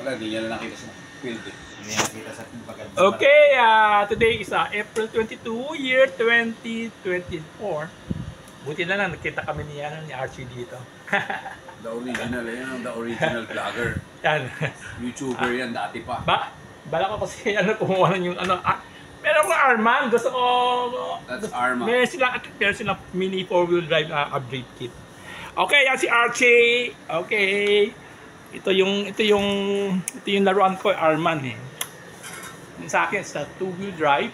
Wala, hindi niya na nakita sa field eh. Hindi nakita sa pagkakita. Okay, today is April 22, year 2024. Buti na lang, nakita kami ni Archie dito. The original, yan the original vlogger. Yan. YouTuber yan, dati pa. Bala ko kasi kumuha ng yung meron ko Arman, gusto ko. That's Arma. Meron silang mini 4-wheel drive upgrade kit. Okay, yan si Archie. Okay. Ito yung laruan ko, Arman eh. Yung sa akin sa 2-wheel drive.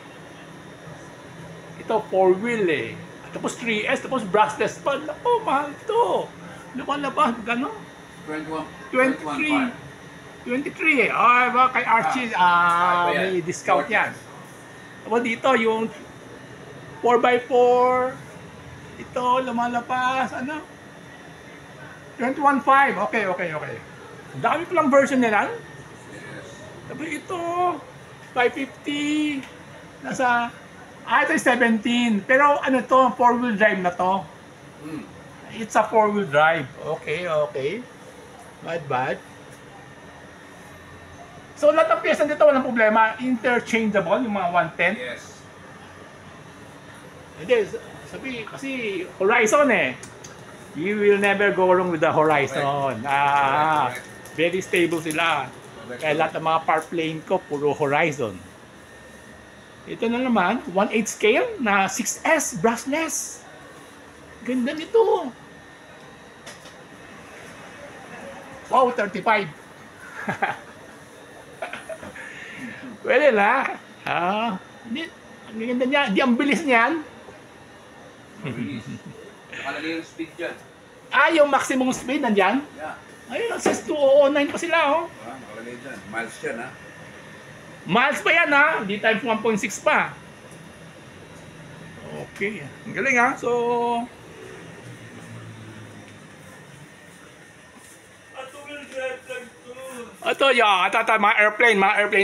Ito 4-wheel eh. Tapos 3S, tapos brushless pa. Naku, mahal to. Lumalabas, gano'n? 23 eh. Kay Archie, may discount yan. Tapos dito, yung 4x4. Ito, lumalabas. 21.5. Okay. Dami ko lang version nila. Tapos ito, 550. Ito is 17. Pero ano to, 4-wheel drive na to. It's a 4-wheel drive. Okay. Bad. So lahat ng pyesa dito walang problema. Interchangeable, yung mga 110. Yes. Hindi, kasi Horizon eh. You will never go wrong with the Horizon. Very stable sila. Kaya lahat ng mga part plane ko, puro Horizon. Ito na naman, 1/8 scale na 6S brushless. Ganda nito. Wow, 35. Pwede na. Ang ganda niya. Di ang bilis niyan. Mabilis. Nakalagay yung speed dyan. Yung maximum speed nandyan? Yeah. Ayun, says 2009 pa sila, oh. Nakalagay dyan. Miles yan, ha? Miles pa yan, ha? Hindi times 1.6 pa. Okay. Ang galing, ha? So... Ito, mga airplane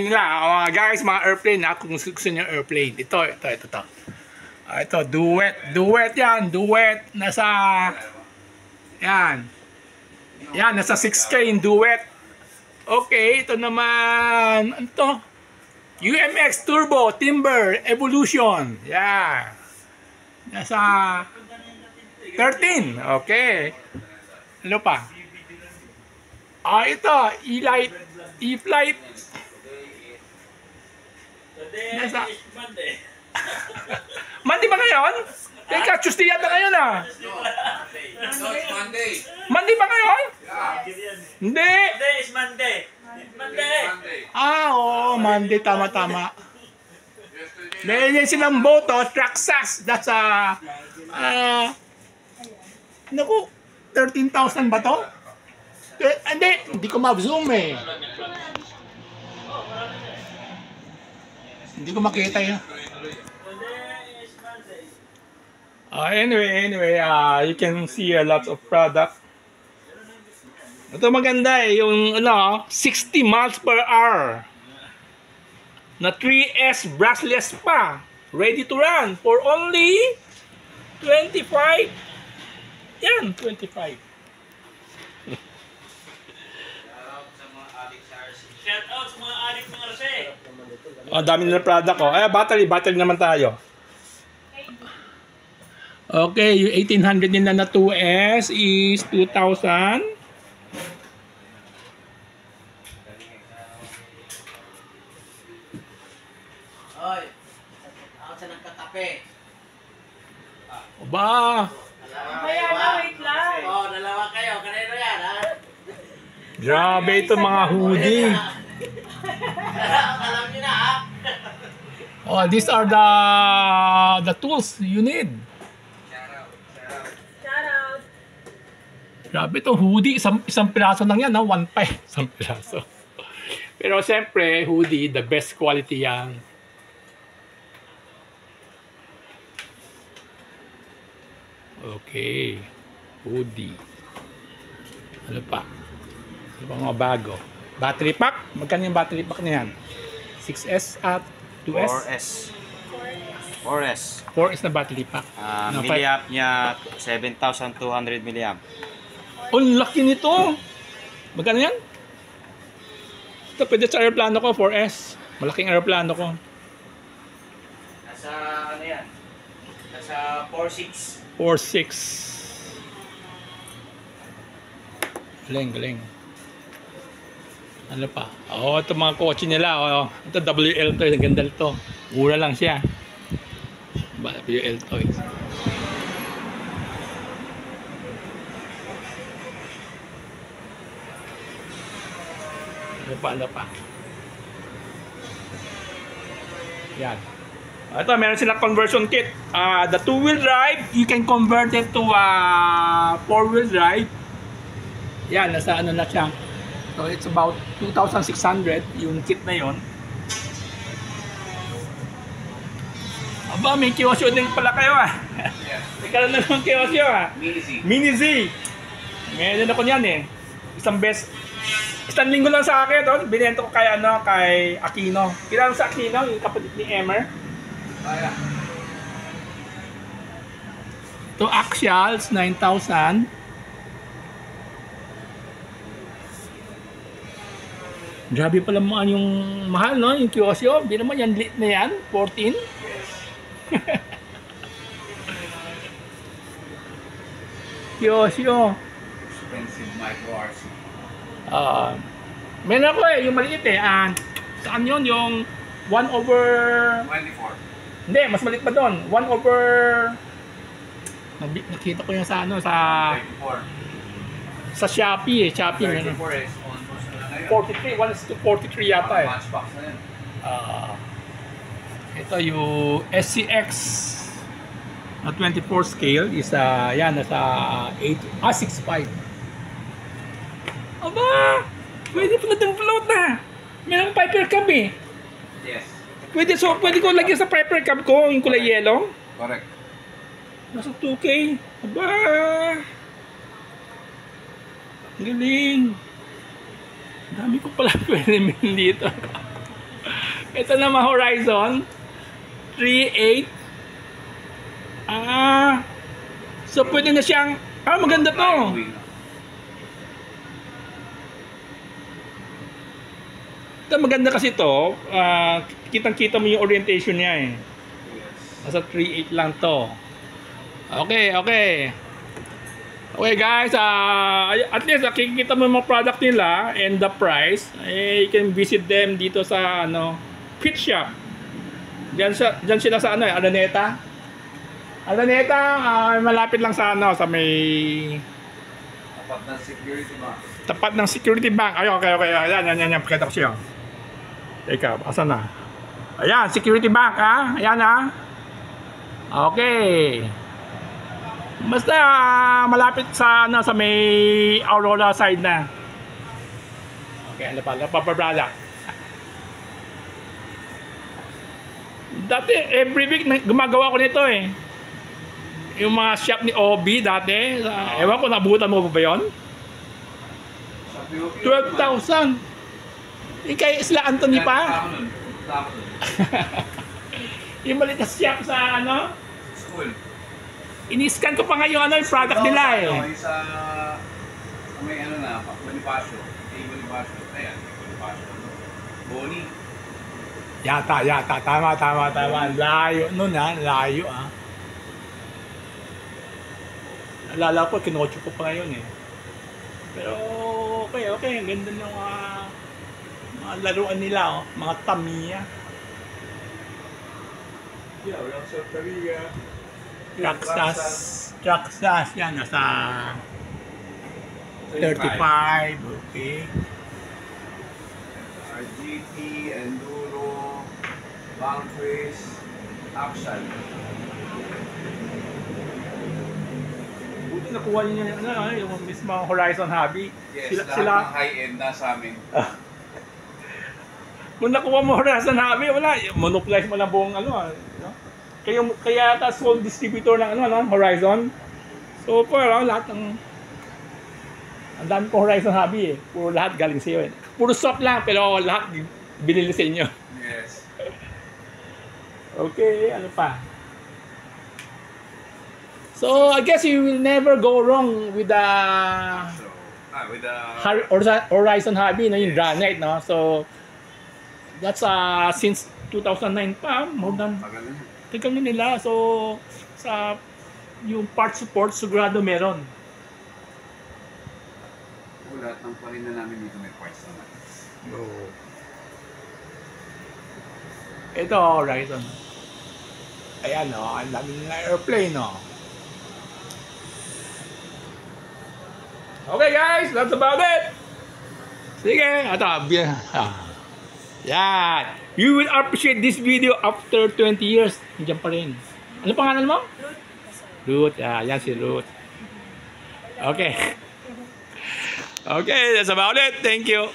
nila. Guys, mga airplane, ha? Kung gusto nyo airplane. Ito. Ito, duet yan. Duet. Yan, nasa 6K in duet. Okay, ito naman. Ano to? UMX Turbo Timber Evolution. Yeah. Nasa 13. Okay. Ano pa? Ito, E-Flight. Nasa Monday ba ngayon? Teka, Tuesday yata ngayon ah. No, it's Monday. Monday ba ngayon? Yeah. Hindi. Today is Monday. Monday. Monday. Monday, tama. Meron silang boto, Traxxas. That's naku, 13,000 ba to? Hindi ko ma-zoom eh. Hindi ko makita yun. Anyway, you can see a lot of product. Ito maganda eh, yung 60 miles per hour na 3S brushless pa. Ready to run for only 25. Yan, 25. Shout out sa mga adik ng RC. Dami nila product oh. Battery naman tayo. Okay, yung 1800 nila na 2S is 2,000. Hoy, ako sa nagkatape. Aba, Kaya na, wait lang. Dalawa kayo. Kanino yan, ha? grabe ito mga hoodie. Alam niyo na, ha? These are the tools you need. Shout out. Grabe ito, hoodie. Isang piraso lang yan, 1.5. Isang piraso. Pero siyempre, hoodie, the best quality yan. Okay. Hoodie. Ano pa? Ano pa mga bago? Battery pack? Magkano yung battery pack na yan? 6S at 2S? 4S. 4S na battery pack. Milliamp niya 7,200 milliamp. Oh, laki nito! Magkano yan? Ito, pwede sa aeroplano ko, 4S. Malaking aeroplano ko. Nasa ano yan? Nasa 4.6. 4.6. Galing, galing. Ano pa? Oh, ito mga kotse nila. Oh, ito WL to. Ang ganda ito. Mura lang siya. WL to. Ano pa, ano pa? Yan. Ito, meron silang conversion kit. The two-wheel drive, you can convert it to four-wheel drive. Yan, nasa ano na siya. So, it's about 2,600 yung kit na yon. Aba, may kiosyo din pala kayo May karoon na ng kiosyo Mini Z. Mini Z. Meron ako niyan Isang isang linggo lang sa akin, binenta ko kay kay Aquino. Kilala sa Aquino, yung kapatid ni Emer. Ito Axials 9,000. Grabe pala yung mahal, no? Yung Kyosyo, hindi naman yan lit na yan, 14. Kyosyo. Expensive micro RC. Meron ako yung maliit saan yun? Yung 1/24. Hindi, mas maliit pa doon. 1/... Nakita ko yan sa sa Shopee Shopee meron. 43, 1:43 yata Matchbox na yan. Ito yung SCX na 24 scale is yan nasa 6.5. Aba! Pwede float and float na. May Piper Cub Yes. Pwede ko lagyan sa Piper Cub ko yung kulay yellow. Correct. Nasa 2K. Aba! Galing. Dami ko pala pwede min dito. Ito naman Horizon 3.8. So pwede na siyang maganda to. Ito maganda kasi to. Kitang-kita mo yung orientation niya Nasa 3.8 lang to. Okay. Okay guys, at least nakikita mo yung mga product nila and the price. You can visit them dito sa Pit Shop. Diyan sila sa Araneta. Araneta, malapit lang sa sa may Tapat ng security bank. tapat ng security bank. Ay, okay. Ayan, pakita ko siya. Teka, asan na? Ayan, security bank Ayan Okay. Basta malapit sa sa may Aurora side na. Okay, ano pa product. Dati every week gumagawa ko nito Yung mga shop ni Obi dati, ewan ko nabutan mo ba 'yon? 12,000. Kay Isla Anthony pa. Yung maliit na shop sa School. Ini-scan ko pa ngayon yung product nila Sa may Bonifacio. Bonifacio. Ayan, Bonifacio. Boni. Yata. Tama. Layo nun layo Alala ko, kinotcho ko pa ngayon Pero okay. Ang ganda ng mga laruan nila mga Tamiya. Walang Sorteria. Traxxas yan, nasa 35, okay. RGT, Enduro, Banquist, Action. Buti nakuha niyo yung mismo Horizon Hobby. Yes, lahat ng high-end na sa amin. Kung nakuha mo Horizon Hobby, wala. Monopolize mo lang buong Kaya ata sole distributor ng Horizon. So lahat ng ang dami ko Horizon Hobby Puro lahat galing sa iyo Puro soft lang pero lahat binili sa inyo. Yes. Okay, ano pa? So I guess you will never go wrong with the With the... Horizon Hobby, no, yung granite, no? So, that's since 2009 pa, more than, Tagal na. tagal na nila. So, sa yung part support, sigurado meron. Lahat ng parin na namin dito may parts naman. Ito, Horizon. Ayan, no, ang daming airplane, no. Okay, guys, that's about it. Sige, ito, yan. You will appreciate this video after 20 years. Nandiyan pa rin. Ano pangalan mo? Ruth. Yan si Ruth. Okay. Okay, that's about it. Thank you.